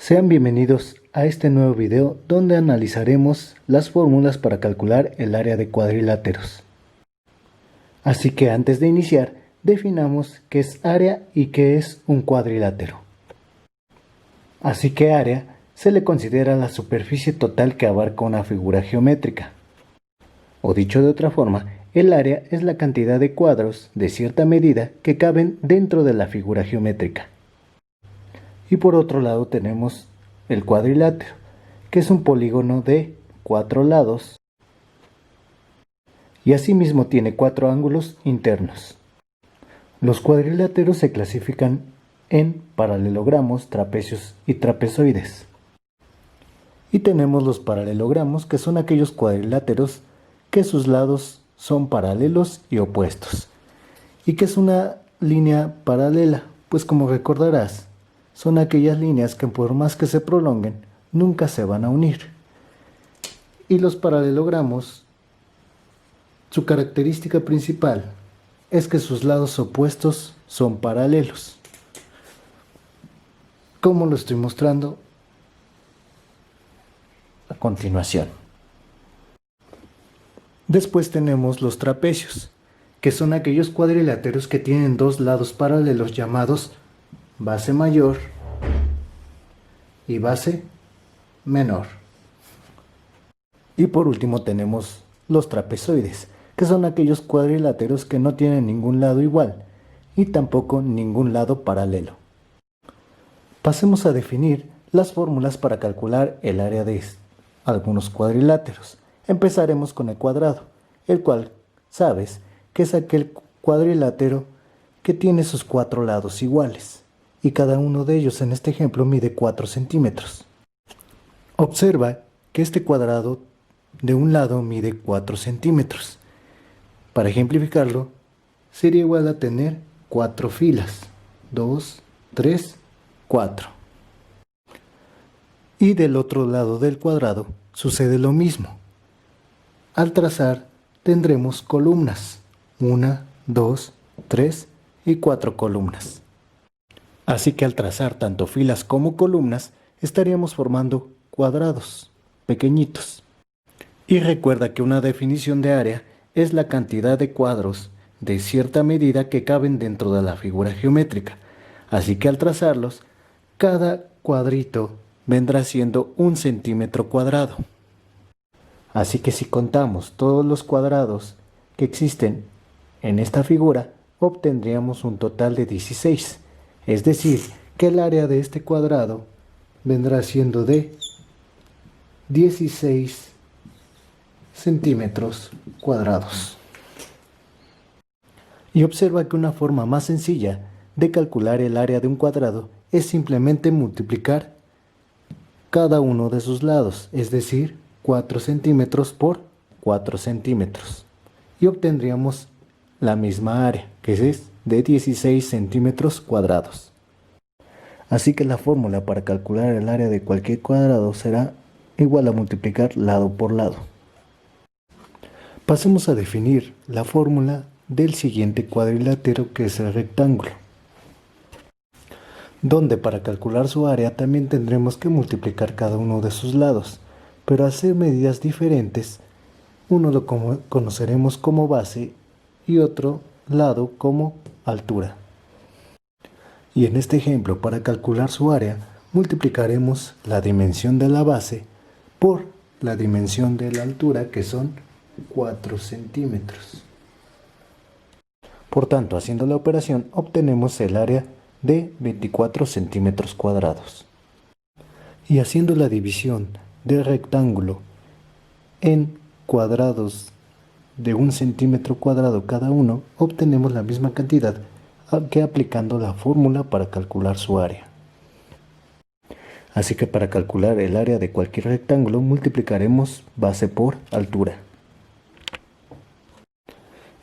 Sean bienvenidos a este nuevo video donde analizaremos las fórmulas para calcular el área de cuadriláteros. Así que antes de iniciar, definamos qué es área y qué es un cuadrilátero. Así que área se le considera la superficie total que abarca una figura geométrica. O dicho de otra forma, el área es la cantidad de cuadros de cierta medida que caben dentro de la figura geométrica. Y por otro lado tenemos el cuadrilátero, que es un polígono de 4 lados y asimismo tiene 4 ángulos internos. Los cuadriláteros se clasifican en paralelogramos, trapecios y trapezoides. Y tenemos los paralelogramos, que son aquellos cuadriláteros que sus lados son paralelos y opuestos. ¿Y qué es una línea paralela? Pues como recordarás, son aquellas líneas que por más que se prolonguen, nunca se van a unir. Y los paralelogramos, su característica principal es que sus lados opuestos son paralelos. Como lo estoy mostrando a continuación. Después tenemos los trapecios, que son aquellos cuadriláteros que tienen dos lados paralelos llamados base mayor y base menor. Y por último tenemos los trapezoides, que son aquellos cuadriláteros que no tienen ningún lado igual y tampoco ningún lado paralelo. Pasemos a definir las fórmulas para calcular el área de algunos cuadriláteros. Empezaremos con el cuadrado, el cual sabes que es aquel cuadrilátero que tiene sus 4 lados iguales y cada uno de ellos en este ejemplo mide 4 centímetros. Observa que este cuadrado de un lado mide 4 centímetros. Para ejemplificarlo, sería igual a tener 4 filas. 2, 3, 4. Y del otro lado del cuadrado sucede lo mismo. Al trazar tendremos columnas. 1, 2, 3 y 4 columnas. Así que al trazar tanto filas como columnas, estaríamos formando cuadrados pequeñitos. Y recuerda que una definición de área es la cantidad de cuadros de cierta medida que caben dentro de la figura geométrica. Así que al trazarlos, cada cuadrito vendrá siendo 1 centímetro cuadrado. Así que si contamos todos los cuadrados que existen en esta figura, obtendríamos un total de 16. Es decir, que el área de este cuadrado vendrá siendo de 16 centímetros cuadrados. Y observa que una forma más sencilla de calcular el área de un cuadrado es simplemente multiplicar cada uno de sus lados, es decir, 4 centímetros por 4 centímetros. Y obtendríamos la misma área, que es de 16 centímetros cuadrados. Así que la fórmula para calcular el área de cualquier cuadrado será igual a multiplicar lado por lado. Pasemos a definir la fórmula del siguiente cuadrilátero, que es el rectángulo, donde para calcular su área también tendremos que multiplicar cada uno de sus lados, pero al ser medidas diferentes, uno lo conoceremos como base y otro lado como altura. Y en este ejemplo, para calcular su área, multiplicaremos la dimensión de la base por la dimensión de la altura, que son 4 centímetros. Por tanto, haciendo la operación, obtenemos el área de 24 centímetros cuadrados. Y haciendo la división del rectángulo en cuadrados de 1 centímetro cuadrado cada uno, obtenemos la misma cantidad que aplicando la fórmula para calcular su área. Así que para calcular el área de cualquier rectángulo multiplicaremos base por altura.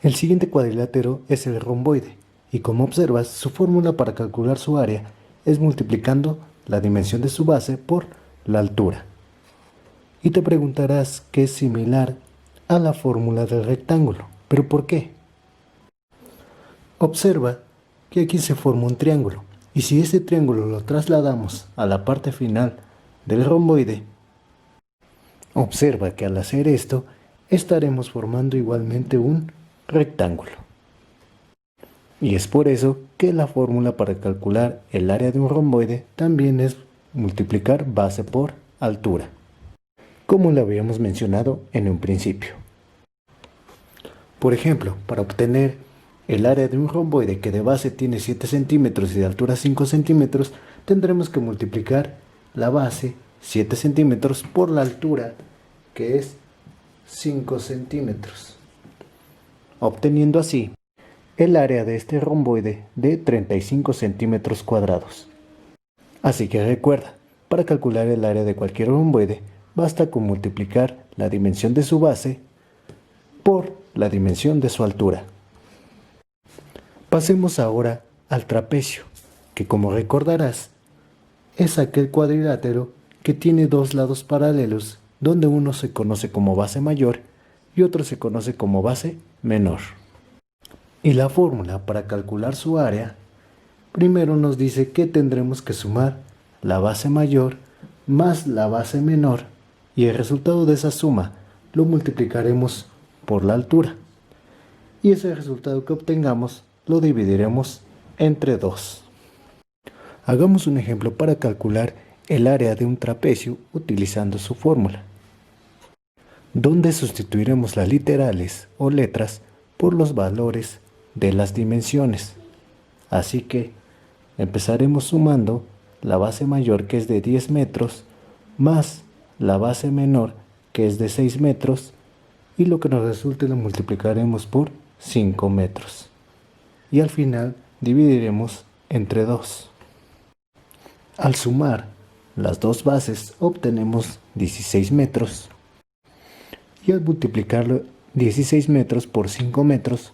El siguiente cuadrilátero es el romboide, y como observas, su fórmula para calcular su área es multiplicando la dimensión de su base por la altura. Y te preguntarás qué es similar a la fórmula del rectángulo. ¿Pero por qué? Observa que aquí se forma un triángulo, Y si este triángulo lo trasladamos a la parte final del romboide, observa que al hacer esto estaremos formando igualmente un rectángulo. Y es por eso que la fórmula para calcular el área de un romboide también es multiplicar base por altura, como lo habíamos mencionado en un principio. Por ejemplo, para obtener el área de un romboide que de base tiene 7 centímetros y de altura 5 centímetros, tendremos que multiplicar la base 7 centímetros por la altura, que es 5 centímetros, obteniendo así el área de este romboide de 35 centímetros cuadrados. Así que recuerda, para calcular el área de cualquier romboide, basta con multiplicar la dimensión de su base por la dimensión de su altura. Pasemos ahora al trapecio, que como recordarás, es aquel cuadrilátero que tiene dos lados paralelos, donde uno se conoce como base mayor y otro se conoce como base menor. Y la fórmula para calcular su área, primero nos dice que tendremos que sumar la base mayor más la base menor, y el resultado de esa suma lo multiplicaremos por la altura. Y ese resultado que obtengamos lo dividiremos entre 2. Hagamos un ejemplo para calcular el área de un trapecio utilizando su fórmula, donde sustituiremos las literales o letras por los valores de las dimensiones. Así que empezaremos sumando la base mayor, que es de 10 metros, más la base menor, que es de 6 metros, y lo que nos resulte lo multiplicaremos por 5 metros. Y al final dividiremos entre 2. Al sumar las dos bases obtenemos 16 metros. Y al multiplicarlo 16 metros por 5 metros,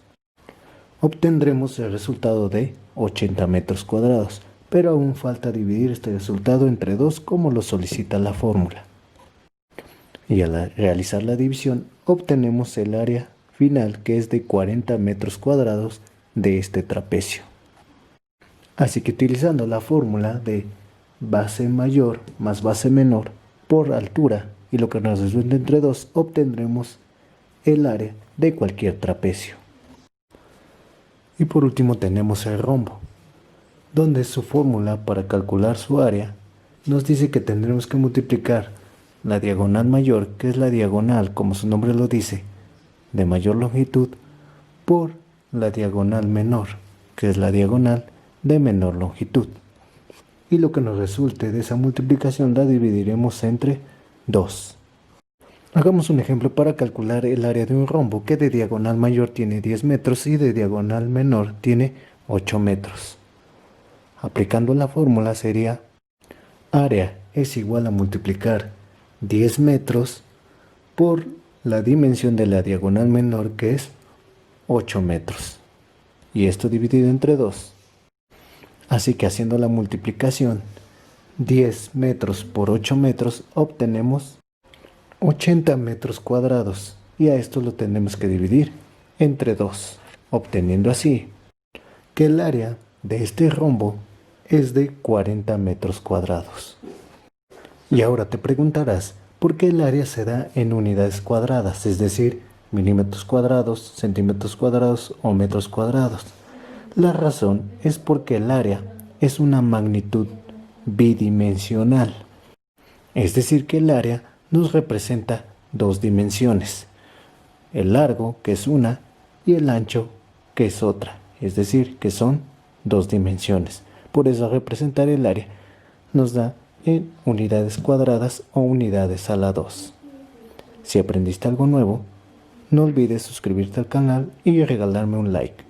obtendremos el resultado de 80 metros cuadrados, pero aún falta dividir este resultado entre 2 como lo solicita la fórmula. Y al realizar la división obtenemos el área final, que es de 40 metros cuadrados de este trapecio. Así que utilizando la fórmula de base mayor más base menor por altura y lo que nos resulta entre 2, obtendremos el área de cualquier trapecio. Y por último tenemos el rombo, donde su fórmula para calcular su área nos dice que tendremos que multiplicar la diagonal mayor, que es la diagonal, como su nombre lo dice, de mayor longitud, por la diagonal menor, que es la diagonal de menor longitud. Y lo que nos resulte de esa multiplicación la dividiremos entre 2. Hagamos un ejemplo para calcular el área de un rombo que de diagonal mayor tiene 10 metros y de diagonal menor tiene 8 metros. Aplicando la fórmula sería área es igual a multiplicar 10 metros por la dimensión de la diagonal menor, que es 8 metros. Y esto dividido entre 2. Así que haciendo la multiplicación 10 metros por 8 metros obtenemos 80 metros cuadrados, y a esto lo tenemos que dividir entre 2, obteniendo así que el área de este rombo es de 40 metros cuadrados. Y ahora te preguntarás por qué el área se da en unidades cuadradas, es decir, milímetros cuadrados, centímetros cuadrados o metros cuadrados. La razón es porque el área es una magnitud bidimensional, es decir, que el área nos representa dos dimensiones, el largo, que es una, y el ancho, que es otra, es decir, que son dos dimensiones. Por eso representar el área nos da en unidades cuadradas o unidades a la 2. Si aprendiste algo nuevo, no olvides suscribirte al canal y regalarme un like.